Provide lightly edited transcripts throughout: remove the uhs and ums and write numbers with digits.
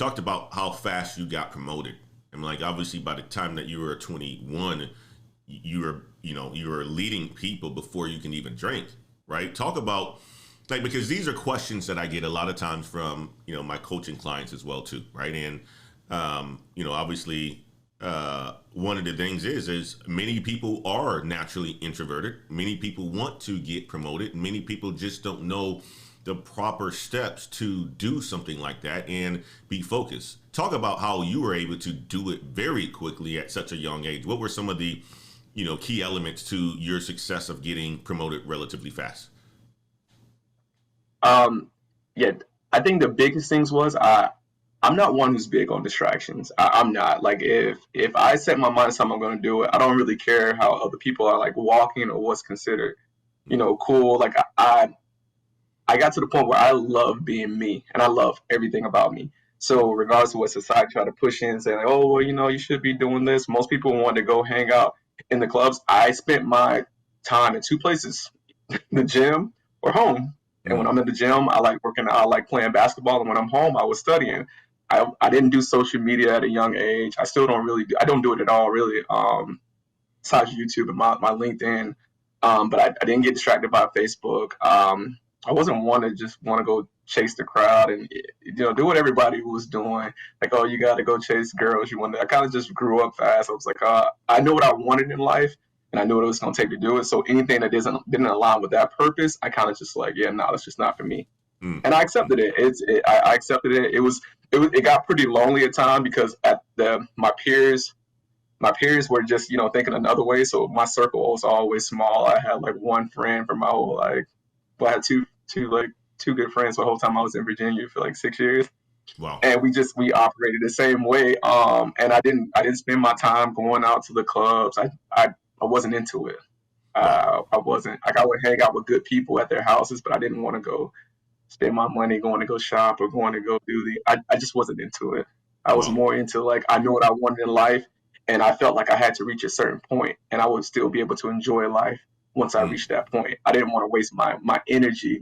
talked about how fast you got promoted. And like, obviously by the time that you were 21, you were leading people before you can even drink, right? Talk about like, because these are questions that I get a lot of times from, my coaching clients as well too, right? And, obviously, one of the things is many people are naturally introverted. Many people want to get promoted. Many people just don't know the proper steps to do something like that and be focused. Talk about how you were able to do it very quickly at such a young age. What were some of the, key elements to your success of getting promoted relatively fast? Yeah, I think the biggest things was I'm not one who's big on distractions. I'm not like if I set my mind to something, I'm going to do it. I don't really care how other people are like walking or what's considered, cool. Like I got to the point where I love being me and I love everything about me. So regardless of what society try to push in, saying like, oh well, you should be doing this. Most people want to go hang out in the clubs. I spent my time in two places: the gym or home. And when Mm, I'm in the gym, I like working out, I like playing basketball. And when I'm home, I was studying. I didn't do social media at a young age. I still don't really I don't do it at all really. Besides YouTube and my LinkedIn. But I didn't get distracted by Facebook. I wasn't one to just want to go chase the crowd and do what everybody was doing. Like, oh, you got to go chase girls. You want to. I kind of just grew up fast. I was like, I know what I wanted in life, and I knew what it was going to take to do it. So anything that didn't align with that purpose, I kind of just like, yeah, no, that's just not for me. mm, And I accepted it. I accepted it. It got pretty lonely at times because at my peers were just thinking another way, so my circle was always small. I had like one friend for my whole like well, I had two good friends the whole time I was in Virginia for like 6 years, wow. and we operated the same way. And I didn't spend my time going out to the clubs. I wasn't into it. Right. I wasn't like I would hang out with good people at their houses, but I didn't want to go spend my money going to go shop or going to go do the. I just wasn't into it. I was Wow. more into like I know what I wanted in life, and I felt like I had to reach a certain point, and I would still be able to enjoy life once I Mm, reached that point. I didn't want to waste my energy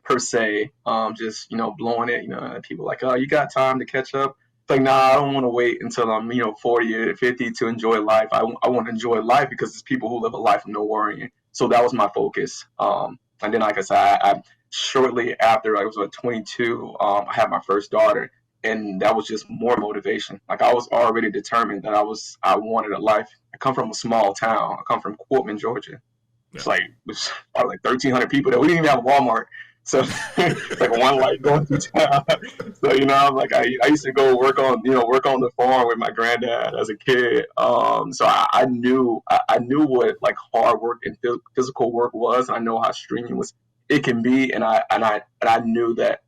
per se, just blowing it. People like, oh, you got time to catch up. It's like, nah, I don't want to wait until I'm 40 or 50 to enjoy life. I want to enjoy life because it's people who live a life of no worrying. So that was my focus. And then, like I said, I shortly after I was 22, I had my first daughter, and that was just more motivation. Like I was already determined that I wanted a life. I come from a small town. I come from Quitman, Georgia. yeah. It's probably like 1,300 people there. We didn't even have a Walmart. So it's like one light going through town. So I'm like I used to go work on the farm with my granddad as a kid. So I knew what like hard work and physical work was. And I know how strenuous it can be, and I knew that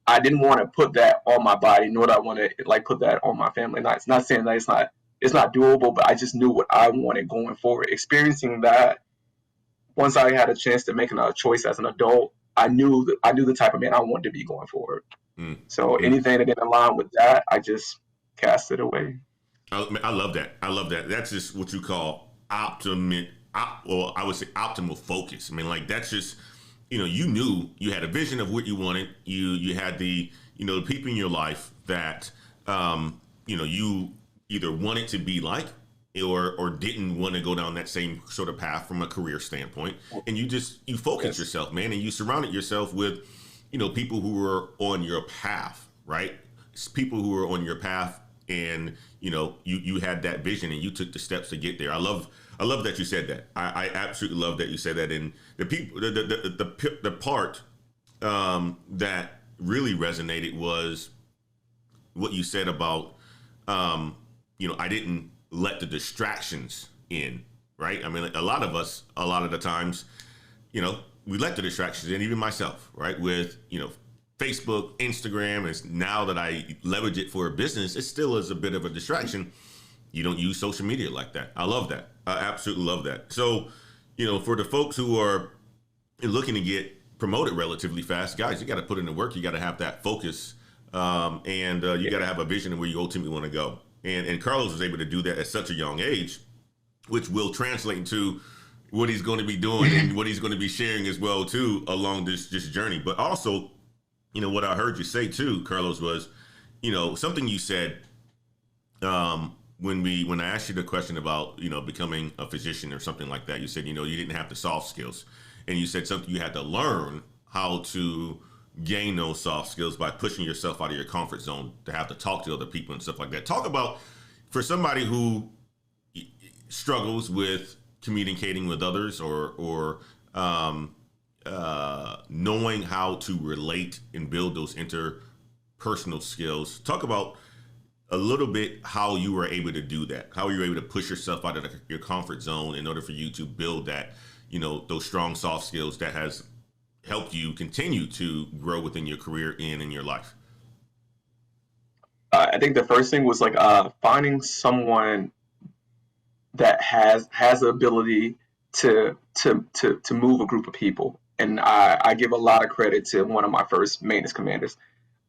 I didn't want to put that on my body, nor did I want to like put that on my family. Not saying that it's not doable, but I just knew what I wanted going forward. Experiencing that once I had a chance to make another choice as an adult, I knew the type of man I wanted to be going forward. Mm, So mm. anything that didn't align with that, I just cast it away. I love that. I love that. That's just what you call well, I would say optimal focus. I mean, like that's just, you knew you had a vision of what you wanted. You had the people in your life that, you either wanted to be like, or didn't want to go down that same sort of path from a career standpoint, and you focus Yes. yourself, man, and you surrounded yourself with people who were on your path, right? It's people who were on your path, and you had that vision and you took the steps to get there. I love that you said that. I absolutely love that you said that. And the people the part that really resonated was what you said about I didn't let the distractions in, right? I mean, like, a lot of us, a lot of the times, we let the distractions in, even myself, right? With, Facebook, Instagram, and now that I leverage it for a business, it still is a bit of a distraction. You don't use social media like that. I love that. I absolutely love that. So, for the folks who are looking to get promoted relatively fast, guys, you got to put in the work. You got to have that focus, and you got to have a vision of where you ultimately want to go. And Carlos was able to do that at such a young age, which will translate into what he's going to be doing and what he's going to be sharing as well too along this journey. But also, what I heard you say too, Carlos, was something you said when I asked you the question about becoming a physician or something like that. You said you didn't have the soft skills, and you said something you had to learn how to gain those soft skills by pushing yourself out of your comfort zone to have to talk to other people and stuff like that. Talk about, for somebody who struggles with communicating with others or knowing how to relate and build those interpersonal skills. Talk about a little bit how you were able to do that, how you were able to push yourself out of your comfort zone in order for you to build that, those strong soft skills that has helped you continue to grow within your career and in your life. I think the first thing was like finding someone that has the ability to move a group of people. And I give a lot of credit to one of my first maintenance commanders,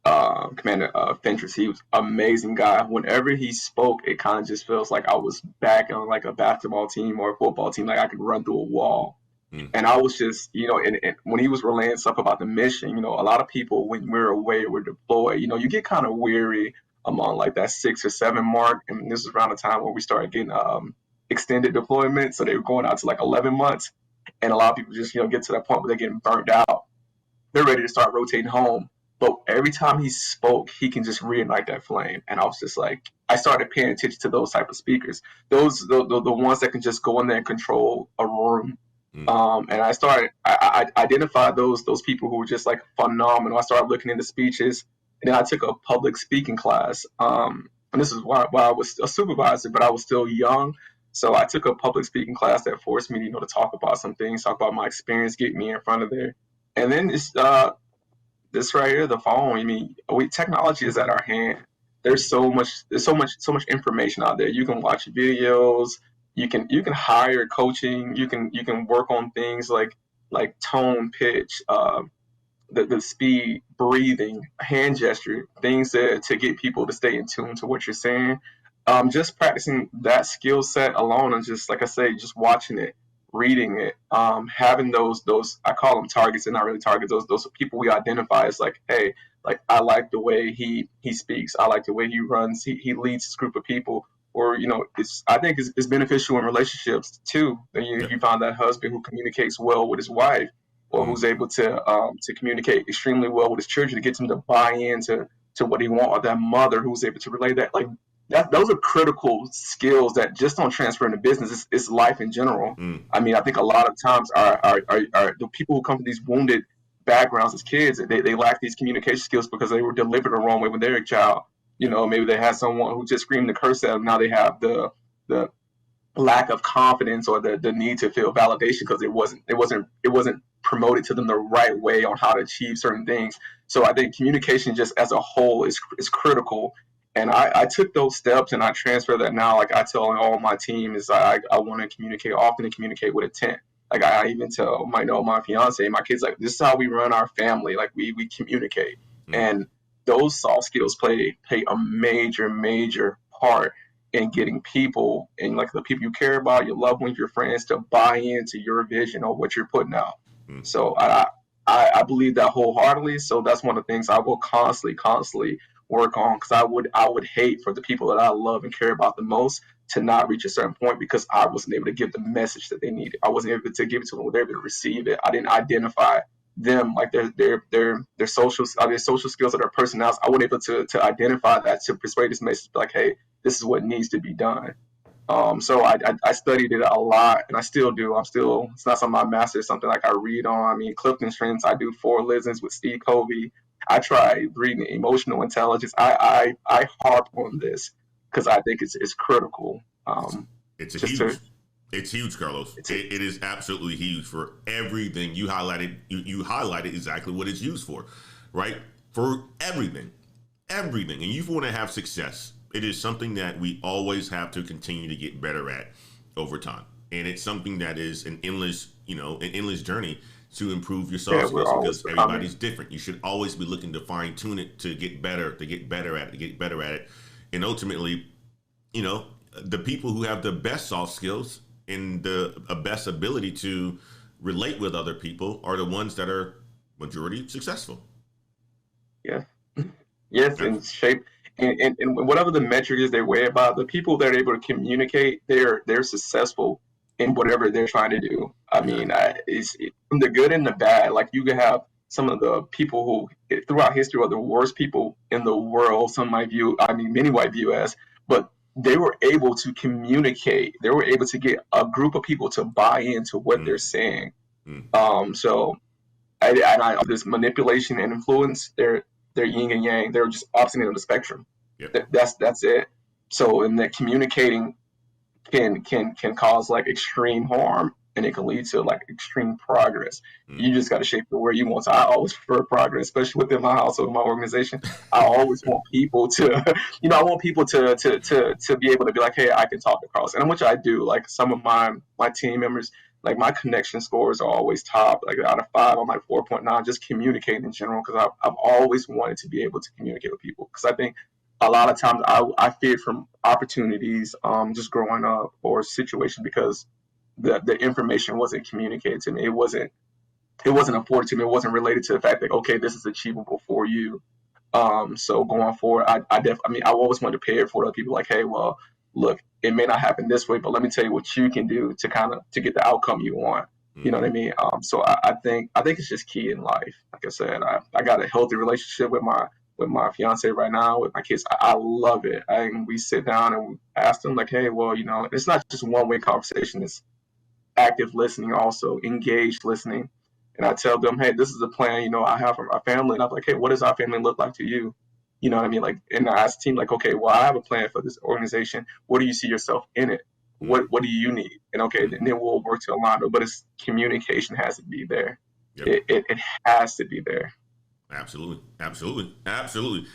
Commander Fentress. He was an amazing guy. Whenever he spoke, it kind of just feels like I was back on like a basketball team or a football team, like I could run through a wall. And I was just, and when he was relaying stuff about the mission, a lot of people, when we're away, we're deployed, you get kind of weary among like that 6 or 7 mark. And this was around the time where we started getting extended deployment. So they were going out to like 11 months. And a lot of people just, get to that point where they're getting burnt out. They're ready to start rotating home. But every time he spoke, he can just reignite that flame. And I was just like, I started paying attention to those type of speakers, the ones that can just go in there and control a room. And I identified those people who were just like phenomenal. I started looking into speeches, and then I took a public speaking class. And this is why I was a supervisor, but I was still young. So I took a public speaking class that forced me, to talk about some things, talk about my experience, get me in front of there. And then this right here, the phone. I mean, technology is at our hand. There's so much information out there. You can watch videos. You can hire coaching. You can work on things like tone, pitch, the speed, breathing, hand gesture, things to get people to stay in tune to what you're saying. Just practicing that skill set alone, and just like I say, just watching it, reading it, having those I call them targets. They're not really targets. Those people we identify as like, hey, like I like the way he speaks. I like the way he runs. He leads this group of people. Or I think it's beneficial in relationships too. That you find that husband who communicates well with his wife, or who's able to communicate extremely well with his children to get them to buy into what he wants. Or that mother who's able to relay that. Like those are critical skills that just don't transfer into business. It's life in general. I mean, I think a lot of times are the people who come from these wounded backgrounds as kids, they lack these communication skills because they were delivered the wrong way when they were a child. Maybe they had someone who just screamed the curse at them. Now they have the lack of confidence or the need to feel validation because it wasn't promoted to them the right way on how to achieve certain things. So I think communication just as a whole is critical. And I took those steps and I transfer that now. Like I tell all my team is I want to communicate often and communicate with intent. Like I even tell my fiance, my kids, like this is how we run our family. Like we communicate. And those soft skills play a major part in getting people and like the people you care about, your loved ones, your friends to buy into your vision or what you're putting out. So I believe that wholeheartedly. So that's one of the things I will constantly work on, because I would hate for the people that I love and care about the most to not reach a certain point because I wasn't able to give the message that they needed. I wasn't able to give it to them. They were able to receive it. I didn't identify them, like their social skills or their personalities. I wasn't able to identify that, to persuade this message like, hey, this is what needs to be done. So I studied it a lot, and I still do. It's not something I master. It's something like I read on. I mean, Clifton Strengths. I do 4 lessons with Steve Covey. I try reading emotional intelligence. I harp on this because I think it's critical. It's huge, Carlos. It is absolutely huge for everything you highlighted. You highlighted exactly what it's used for, right? For everything. And you want to have success. It is something that we always have to continue to get better at over time. And it's something that is an endless journey to improve your soft skills, because everybody's different. You should always be looking to fine tune it, to get better at it. And ultimately, the people who have the best soft skills and the best ability to relate with other people are the ones that are majority successful. Yeah. Yes, and shape and whatever the metric is they weigh about, the people that are able to communicate, they're successful in whatever they're trying to do. I mean, Exactly. from the good and the bad. Like you can have some of the people who throughout history are the worst people in the world. Some might view, I mean, many might view as, but they were able to communicate. They were able to get a group of people to buy into what they're Mm, saying. mm. So this manipulation and influence, they're yin and yang. They're just opposite end of the spectrum. Yep. That's it. So in that communicating can cause like extreme harm, and it can lead to like extreme progress. Mm. You just got to shape it where you want. So I always prefer progress, especially within my household, my organization. I always want people to, I want people to be able to be like, hey, I can talk across, and which I do. Like some of my team members, like my connection scores are always top. Like out of 5, I'm like 4.9. Just communicating in general, because I've always wanted to be able to communicate with people, because I think a lot of times I feared from opportunities just growing up, or situations, because the information wasn't communicated to me. It wasn't afforded to me. It wasn't related to the fact that, okay, this is achievable for you. So going forward, I mean, I always wanted to pay it for other people. Like, hey, well, look, it may not happen this way, but let me tell you what you can do to kind of to get the outcome you want. You know Mm-hmm. what I mean? So I think it's just key in life. Like I said, I got a healthy relationship with my fiance right now, with my kids. I love it. And we sit down and we ask them like, hey, well, it's not just one way conversation. It's active listening, also engaged listening. And I tell them, hey, this is a plan, I have for my family. And I'm like, hey, what does our family look like to you? You know what I mean? Like, and I ask the team, like, okay, well, I have a plan for this organization. What do you see yourself in it? Mm-hmm. What do you need? And okay, Mm-hmm. then we'll work to align it. But it's communication has to be there. Yep. It has to be there. Absolutely. Absolutely. Absolutely.